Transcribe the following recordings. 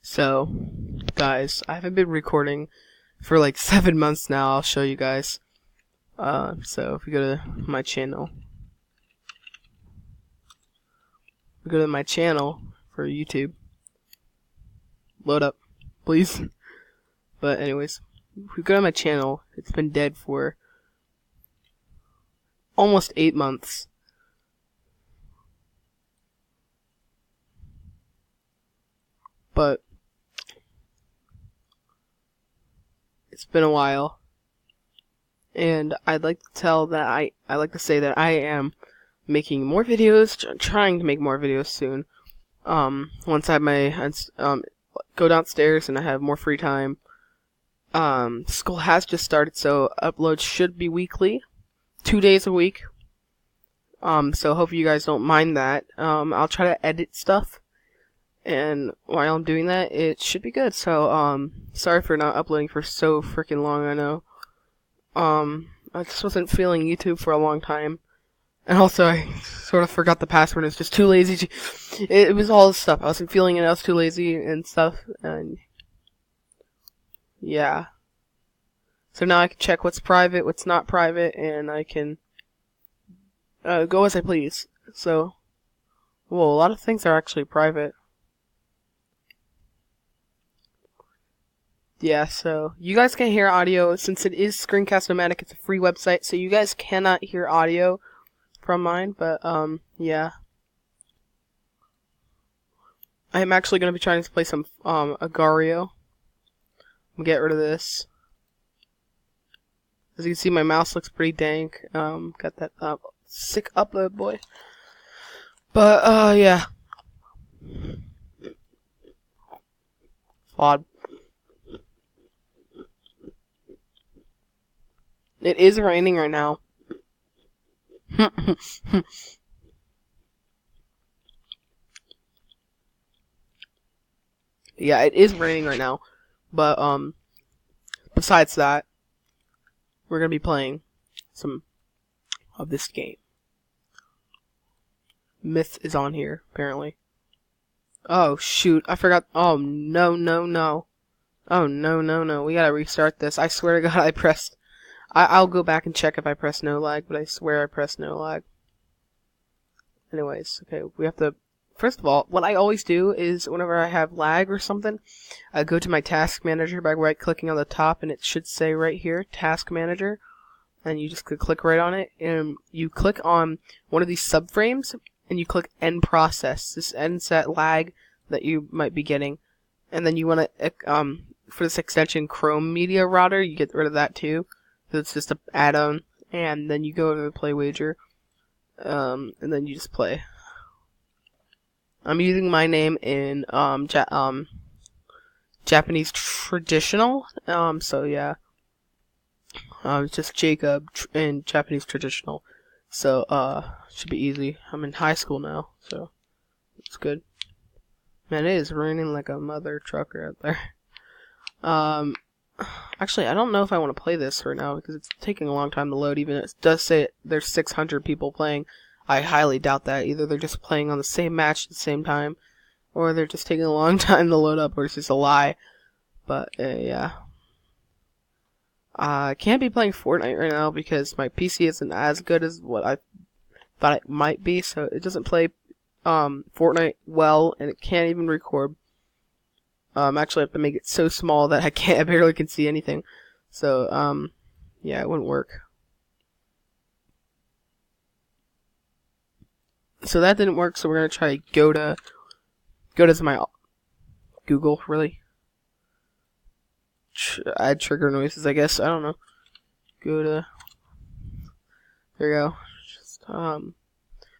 So, guys, I haven't been recording for like 7 months now. I'll show you guys. So if you go to my channel, for YouTube, load up, please. But anyways, if you go to my channel, it's been dead for almost 8 months. But it's been a while, and I'd like to say that I am making more videos, trying to make more videos soon. Once I have my go downstairs and I have more free time. School has just started, so uploads should be weekly, 2 days a week. So hopefully you guys don't mind that. I'll try to edit stuff, and while I'm doing that, it should be good. So, sorry for not uploading for so freaking long, I know. I just wasn't feeling YouTube for a long time. And also, I sort of forgot the password. It's just too lazy to... It was all this stuff. I wasn't feeling it. I was too lazy and stuff. And yeah. So now I can check what's private, what's not private, and I can go as I please. So, well, a lot of things are actually private. Yeah, so you guys can hear audio since it is Screencast-O-Matic. It's a free website, so you guys cannot hear audio from mine, but yeah. I am actually going to be trying to play some Agar.io. I'll get rid of this. As you can see, my mouse looks pretty dank. Got that sick upload, boy. But yeah. FOD. It is raining right now. Yeah, it is raining right now. But besides that, we're gonna be playing some of this game. Myth is on here, apparently. Oh shoot, I forgot. Oh no. Oh no. We gotta restart this. I swear to God, I pressed. I'll go back and check if I press no lag, but I swear I pressed no lag. Anyways, okay, we have to... First of all, what I always do is whenever I have lag or something, I go to my task manager by right-clicking on the top, and it should say right here, task manager, and you just click right on it, and you click on one of these subframes, and you click end process. This ends that lag that you might be getting, and then you want to, for this extension Chrome Media Router, you get rid of that too. It's just an add-on, and then you go to the play wager, and then you just play. I'm using my name in Japanese traditional, so yeah, it's just Jacob in Japanese traditional, so should be easy. I'm in high school now, so it's good. Man, it is raining like a mother trucker out there. Actually, I don't know if I want to play this right now because it's taking a long time to load. Even it does say there's 600 people playing. I highly doubt that. Either they're just playing on the same match at the same time, or they're just taking a long time to load up, or it's just a lie. But yeah, I can't be playing Fortnite right now because my PC isn't as good as what I thought it might be. So it doesn't play Fortnite well, and it can't even record. Actually, I have to make it so small that I barely can see anything. So, yeah, it wouldn't work. So that didn't work, so we're gonna try go to my Google, really. Add trigger noises, I guess, I don't know. There you go. Just,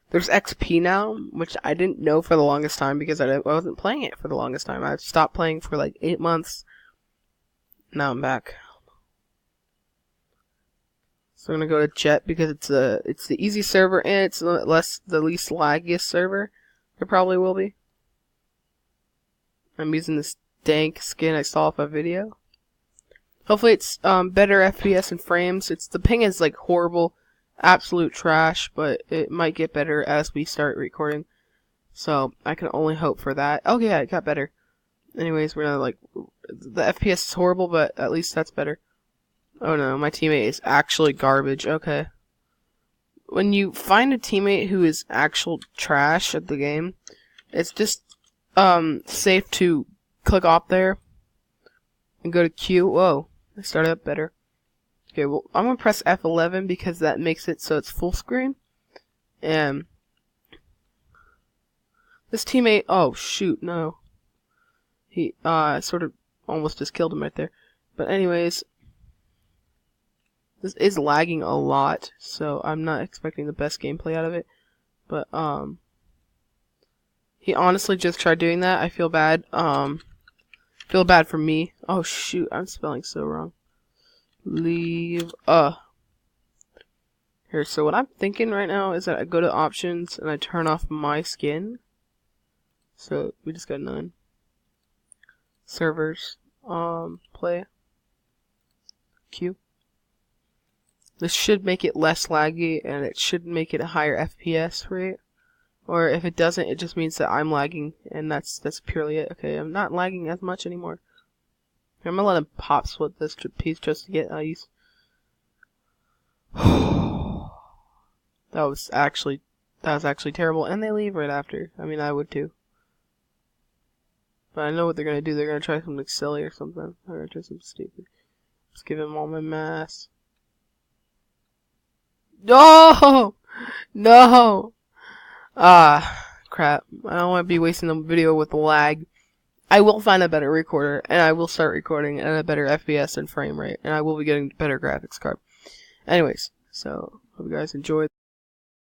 there's XP now, which I didn't know for the longest time because I wasn't playing it for the longest time. I stopped playing for like 8 months. Now I'm back. So I'm gonna go to Jet because it's the easy server and it's the least laggiest server. There probably will be. I'm using this dank skin I saw off a video. Hopefully it's better FPS and frames. The ping is like horrible. Absolute trash, but it might get better as we start recording. So I can only hope for that. Oh yeah, it got better. Anyways, we're gonna like the FPS is horrible, but at least that's better. Oh no, my teammate is actually garbage. Okay. When you find a teammate who is actual trash at the game, it's just safe to click off there and go to Q. Whoa, I started up better. Okay, well I'm gonna press F11 because that makes it so it's full screen. And this teammate, oh shoot, no. He sort of almost just killed him right there. But anyways, this is lagging a lot, so I'm not expecting the best gameplay out of it. But he honestly just tried doing that. I feel bad. Feel bad for me. Oh shoot, I'm spelling so wrong. Leave here, so what I'm thinking right now is that I go to options and I turn off my skin. So we just got none. Servers. Play. Q. This should make it less laggy, and it should make it a higher FPS rate. Or if it doesn't, it just means that I'm lagging, and that's purely it. Okay, I'm not lagging as much anymore. I'm gonna let him pop split this piece just to get ice. That was actually terrible, and they leave right after. I mean, I would too. But I know what they're gonna do. They're gonna try something silly or something. They're gonna try something stupid. Just give him all my mass. No! No! Crap. I don't want to be wasting the video with lag. I will find a better recorder, and I will start recording at a better FPS and frame rate, and I will be getting better graphics card. Anyways, so, hope you guys enjoyed.